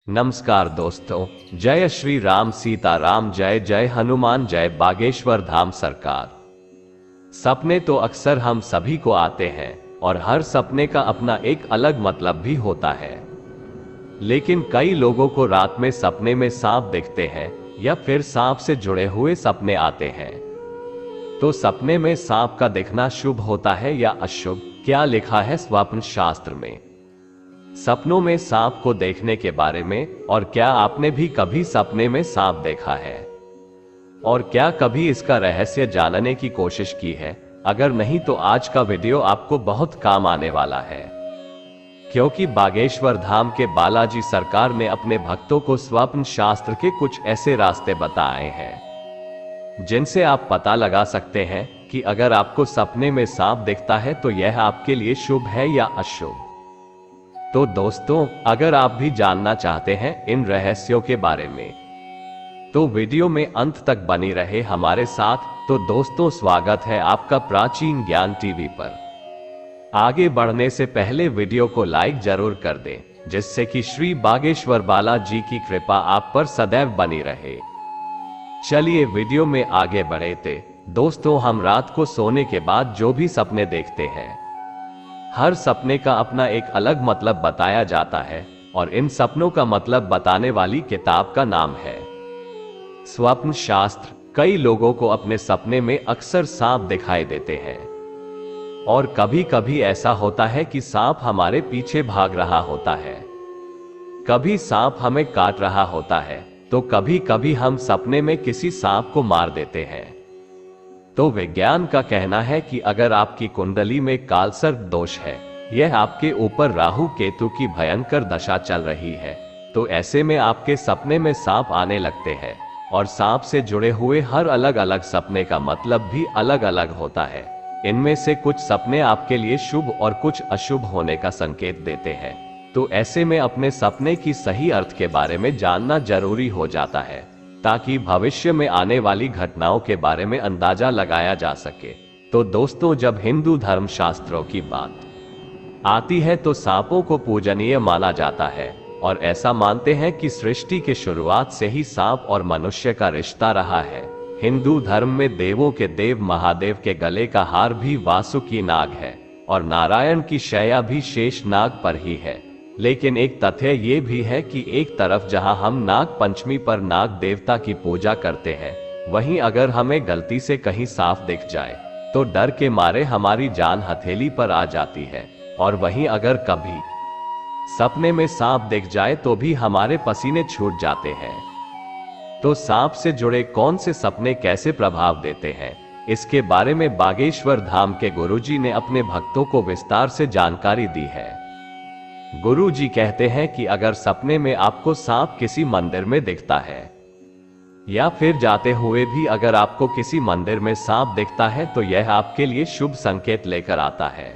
नमस्कार दोस्तों, जय श्री राम सीताराम, जय जय हनुमान, जय बागेश्वर धाम सरकार। सपने तो अक्सर हम सभी को आते हैं और हर सपने का अपना एक अलग मतलब भी होता है। लेकिन कई लोगों को रात में सपने में सांप दिखते हैं या फिर सांप से जुड़े हुए सपने आते हैं। तो सपने में सांप का दिखना शुभ होता है या अशुभ, क्या लिखा है स्वप्न शास्त्र में? सपनों में सांप को देखने के बारे में, और क्या आपने भी कभी सपने में सांप देखा है और क्या कभी इसका रहस्य जानने की कोशिश की है? अगर नहीं तो आज का वीडियो आपको बहुत काम आने वाला है, क्योंकि बागेश्वर धाम के बालाजी सरकार ने अपने भक्तों को स्वप्न शास्त्र के कुछ ऐसे रास्ते बताए हैं जिनसे आप पता लगा सकते हैं कि अगर आपको सपने में सांप दिखता है तो यह आपके लिए शुभ है या अशुभ। तो दोस्तों, अगर आप भी जानना चाहते हैं इन रहस्यों के बारे में तो वीडियो में अंत तक बनी रहे हमारे साथ। तो दोस्तों, स्वागत है आपका प्राचीन ज्ञान टीवी पर। आगे बढ़ने से पहले वीडियो को लाइक जरूर कर दें, जिससे कि श्री बागेश्वर बालाजी की कृपा आप पर सदैव बनी रहे। चलिए वीडियो में आगे बढ़े थे। दोस्तों, हम रात को सोने के बाद जो भी सपने देखते हैं, हर सपने का अपना एक अलग मतलब बताया जाता है और इन सपनों का मतलब बताने वाली किताब का नाम है स्वप्न शास्त्र। कई लोगों को अपने सपने में अक्सर सांप दिखाई देते हैं और कभी कभी ऐसा होता है कि सांप हमारे पीछे भाग रहा होता है, कभी सांप हमें काट रहा होता है, तो कभी कभी हम सपने में किसी सांप को मार देते हैं। तो विज्ञान का कहना है कि अगर आपकी कुंडली में कालसर्प दोष है, यह आपके ऊपर राहु केतु की भयंकर दशा चल रही है, तो ऐसे में आपके सपने में सांप आने लगते हैं और सांप से जुड़े हुए हर अलग अलग सपने का मतलब भी अलग अलग होता है। इनमें से कुछ सपने आपके लिए शुभ और कुछ अशुभ होने का संकेत देते हैं। तो ऐसे में अपने सपने की सही अर्थ के बारे में जानना जरूरी हो जाता है, ताकि भविष्य में आने वाली घटनाओं के बारे में अंदाजा लगाया जा सके। तो दोस्तों, जब हिंदू धर्म शास्त्रों की बात आती है तो सांपों को पूजनीय माना जाता है और ऐसा मानते हैं कि सृष्टि के शुरुआत से ही सांप और मनुष्य का रिश्ता रहा है। हिंदू धर्म में देवों के देव महादेव के गले का हार भी वासुकी नाग है और नारायण की शैया भी शेष नाग पर ही है। लेकिन एक तथ्य ये भी है कि एक तरफ जहां हम नाग पंचमी पर नाग देवता की पूजा करते हैं, वहीं अगर हमें गलती से कहीं सांप दिख जाए तो डर के मारे हमारी जान हथेली पर आ जाती है, और वहीं अगर कभी सपने में सांप दिख जाए तो भी हमारे पसीने छूट जाते हैं। तो सांप से जुड़े कौन से सपने कैसे प्रभाव देते हैं, इसके बारे में बागेश्वर धाम के गुरुजी ने अपने भक्तों को विस्तार से जानकारी दी है। गुरुजी कहते हैं कि अगर सपने में आपको सांप किसी मंदिर में दिखता है या फिर जाते हुए भी अगर आपको किसी मंदिर में सांप दिखता है तो यह आपके लिए शुभ संकेत लेकर आता है।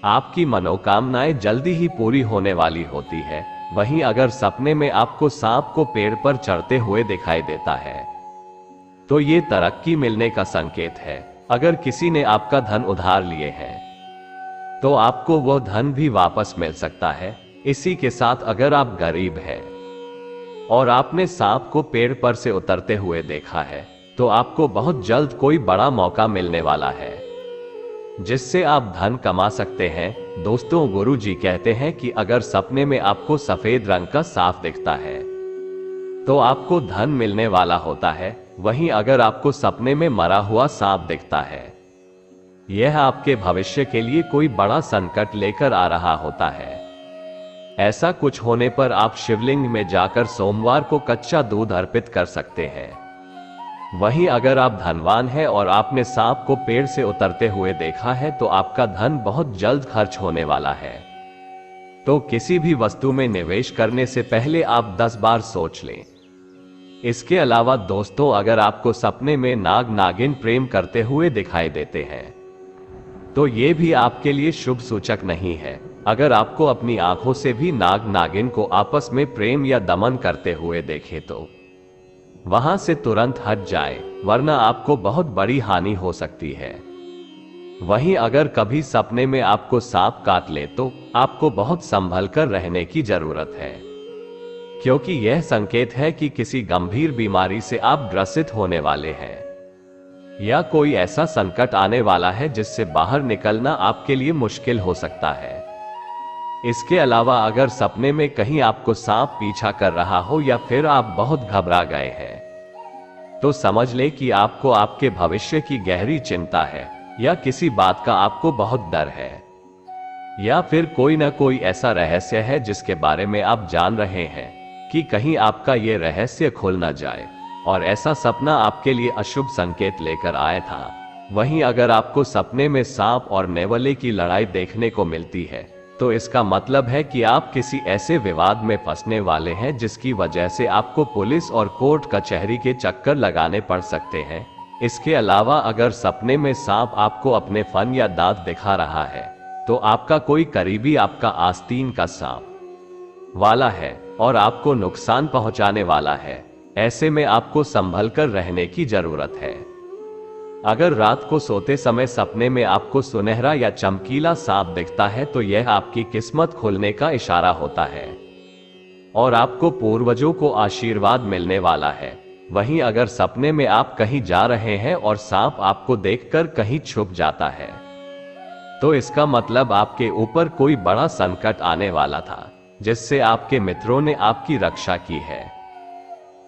आपकी मनोकामनाएं जल्दी ही पूरी होने वाली होती है। वहीं अगर सपने में आपको सांप को पेड़ पर चढ़ते हुए दिखाई देता है तो ये तरक्की मिलने का संकेत है। अगर किसी ने आपका धन उधार लिए हैं तो आपको वह धन भी वापस मिल सकता है। इसी के साथ अगर आप गरीब हैं और आपने सांप को पेड़ पर से उतरते हुए देखा है तो आपको बहुत जल्द कोई बड़ा मौका मिलने वाला है, जिससे आप धन कमा सकते हैं। दोस्तों, गुरुजी कहते हैं कि अगर सपने में आपको सफेद रंग का सांप दिखता है तो आपको धन मिलने वाला होता है। वहीं अगर आपको सपने में मरा हुआ सांप दिखता है, यह आपके भविष्य के लिए कोई बड़ा संकट लेकर आ रहा होता है। ऐसा कुछ होने पर आप शिवलिंग में जाकर सोमवार को कच्चा दूध अर्पित कर सकते हैं। वहीं अगर आप धनवान हैं और आपने सांप को पेड़ से उतरते हुए देखा है तो आपका धन बहुत जल्द खर्च होने वाला है। तो किसी भी वस्तु में निवेश करने से पहले आप 10 बार सोच लें। इसके अलावा दोस्तों, अगर आपको सपने में नाग नागिन प्रेम करते हुए दिखाई देते हैं तो ये भी आपके लिए शुभ सूचक नहीं है। अगर आपको अपनी आंखों से भी नाग नागिन को आपस में प्रेम या दमन करते हुए देखे तो वहां से तुरंत हट जाए, वरना आपको बहुत बड़ी हानि हो सकती है। वहीं अगर कभी सपने में आपको सांप काट ले तो आपको बहुत संभल कर रहने की जरूरत है। क्योंकि यह संकेत है कि किसी गंभीर बीमारी से आप ग्रसित होने वाले हैं या कोई ऐसा संकट आने वाला है जिससे बाहर निकलना आपके लिए मुश्किल हो सकता है। इसके अलावा अगर सपने में कहीं आपको सांप पीछा कर रहा हो या फिर आप बहुत घबरा गए हैं तो समझ ले कि आपको आपके भविष्य की गहरी चिंता है या किसी बात का आपको बहुत डर है या फिर कोई ना कोई ऐसा रहस्य है जिसके बारे में आप जान रहे हैं कि कहीं आपका ये रहस्य खुल ना जाए और ऐसा सपना आपके लिए अशुभ संकेत लेकर आया था। वहीं अगर आपको सपने में सांप और नेवले की लड़ाई देखने को मिलती है तो इसका मतलब है कि आप किसी ऐसे विवाद में फंसने वाले हैं जिसकी वजह से आपको पुलिस और कोर्ट कचहरी के चक्कर लगाने पड़ सकते हैं। इसके अलावा अगर सपने में सांप आपको अपने फन या दांत दिखा रहा है तो आपका कोई करीबी आपका आस्तीन का सांप वाला है और आपको नुकसान पहुंचाने वाला है। ऐसे में आपको संभल कर रहने की जरूरत है। अगर रात को सोते समय सपने में आपको सुनहरा या चमकीला सांप दिखता है तो यह आपकी किस्मत खुलने का इशारा होता है और आपको पूर्वजों को आशीर्वाद मिलने वाला है। वहीं अगर सपने में आप कहीं जा रहे हैं और सांप आपको देखकर कहीं छुप जाता है तो इसका मतलब आपके ऊपर कोई बड़ा संकट आने वाला था जिससे आपके मित्रों ने आपकी रक्षा की है।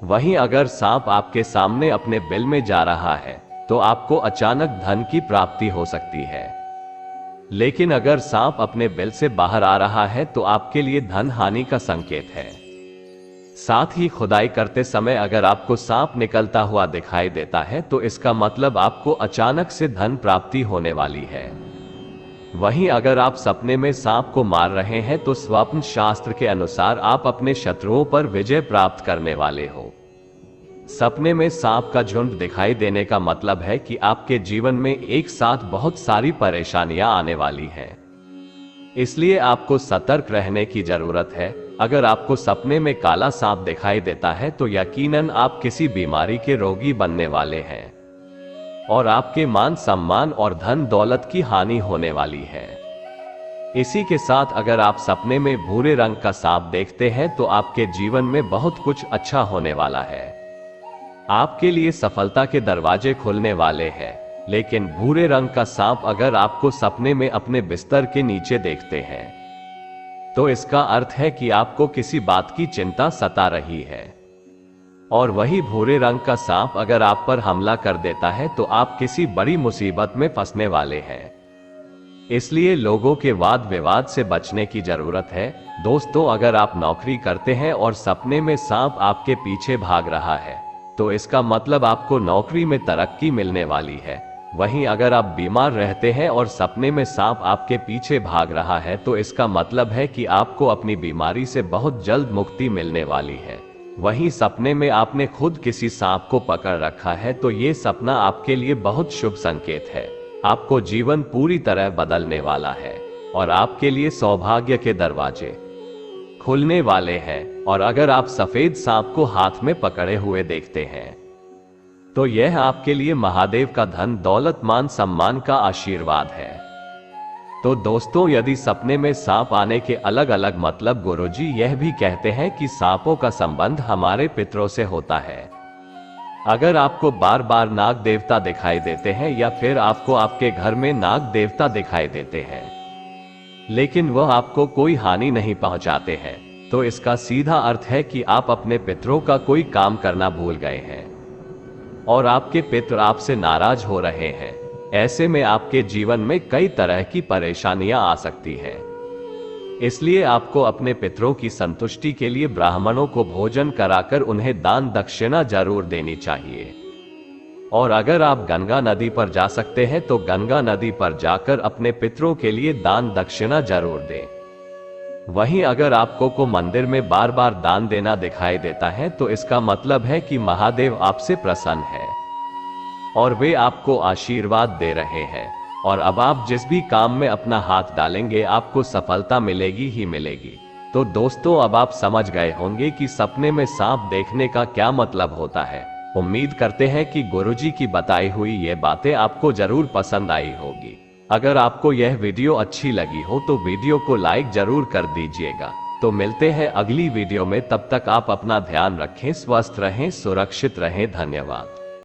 वहीं अगर सांप आपके सामने अपने बिल में जा रहा है तो आपको अचानक धन की प्राप्ति हो सकती है, लेकिन अगर सांप अपने बिल से बाहर आ रहा है तो आपके लिए धन हानि का संकेत है। साथ ही खुदाई करते समय अगर आपको सांप निकलता हुआ दिखाई देता है तो इसका मतलब आपको अचानक से धन प्राप्ति होने वाली है। वहीं अगर आप सपने में सांप को मार रहे हैं तो स्वप्न शास्त्र के अनुसार आप अपने शत्रुओं पर विजय प्राप्त करने वाले हो। सपने में सांप का झुंड दिखाई देने का मतलब है कि आपके जीवन में एक साथ बहुत सारी परेशानियां आने वाली हैं। इसलिए आपको सतर्क रहने की जरूरत है। अगर आपको सपने में काला सांप दिखाई देता है तो यकीनन आप किसी बीमारी के रोगी बनने वाले हैं और आपके मान सम्मान और धन दौलत की हानि होने वाली है। इसी के साथ अगर आप सपने में भूरे रंग का सांप देखते हैं तो आपके जीवन में बहुत कुछ अच्छा होने वाला है। आपके लिए सफलता के दरवाजे खुलने वाले हैं। लेकिन भूरे रंग का सांप अगर आपको सपने में अपने बिस्तर के नीचे देखते हैं तो इसका अर्थ है कि आपको किसी बात की चिंता सता रही है। और वही भूरे रंग का सांप अगर आप पर हमला कर देता है तो आप किसी बड़ी मुसीबत में फंसने वाले हैं। इसलिए लोगों के वाद विवाद से बचने की जरूरत है। दोस्तों, अगर आप नौकरी करते हैं और सपने में सांप आपके पीछे भाग रहा है तो इसका मतलब आपको नौकरी में तरक्की मिलने वाली है। वहीं अगर आप बीमार रहते हैं और सपने में सांप आपके पीछे भाग रहा है तो इसका मतलब है कि आपको अपनी बीमारी से बहुत जल्द मुक्ति मिलने वाली है। वहीं सपने में आपने खुद किसी सांप को पकड़ रखा है तो ये सपना आपके लिए बहुत शुभ संकेत है। आपको जीवन पूरी तरह बदलने वाला है और आपके लिए सौभाग्य के दरवाजे खुलने वाले हैं। और अगर आप सफेद सांप को हाथ में पकड़े हुए देखते हैं तो यह आपके लिए महादेव का धन दौलत मान सम्मान का आशीर्वाद है। तो दोस्तों, यदि सपने में सांप आने के अलग अलग मतलब गुरुजी यह भी कहते हैं कि सांपों का संबंध हमारे पितरों से होता है। अगर आपको बार बार नाग देवता दिखाई देते हैं या फिर आपको आपके घर में नाग देवता दिखाई देते हैं लेकिन वह आपको कोई हानि नहीं पहुंचाते हैं तो इसका सीधा अर्थ है कि आप अपने पितरों का कोई काम करना भूल गए हैं और आपके पितर आपसे नाराज हो रहे हैं। ऐसे में आपके जीवन में कई तरह की परेशानियां आ सकती हैं। इसलिए आपको अपने पितरों की संतुष्टि के लिए ब्राह्मणों को भोजन कराकर उन्हें दान दक्षिणा जरूर देनी चाहिए। और अगर आप गंगा नदी पर जा सकते हैं तो गंगा नदी पर जाकर अपने पितरों के लिए दान दक्षिणा जरूर दें। वहीं अगर आपको को मंदिर में बार बार दान देना दिखाई देता है तो इसका मतलब है कि महादेव आपसे प्रसन्न है और वे आपको आशीर्वाद दे रहे हैं। और अब आप जिस भी काम में अपना हाथ डालेंगे आपको सफलता मिलेगी ही मिलेगी। तो दोस्तों, अब आप समझ गए होंगे कि सपने में सांप देखने का क्या मतलब होता है। उम्मीद करते हैं कि गुरुजी की बताई हुई ये बातें आपको जरूर पसंद आई होगी। अगर आपको यह वीडियो अच्छी लगी हो तो वीडियो को लाइक जरूर कर दीजिएगा तो मिलते हैं अगली वीडियो में, तब तक आप अपना ध्यान रखें, स्वस्थ रहें, सुरक्षित रहें। धन्यवाद।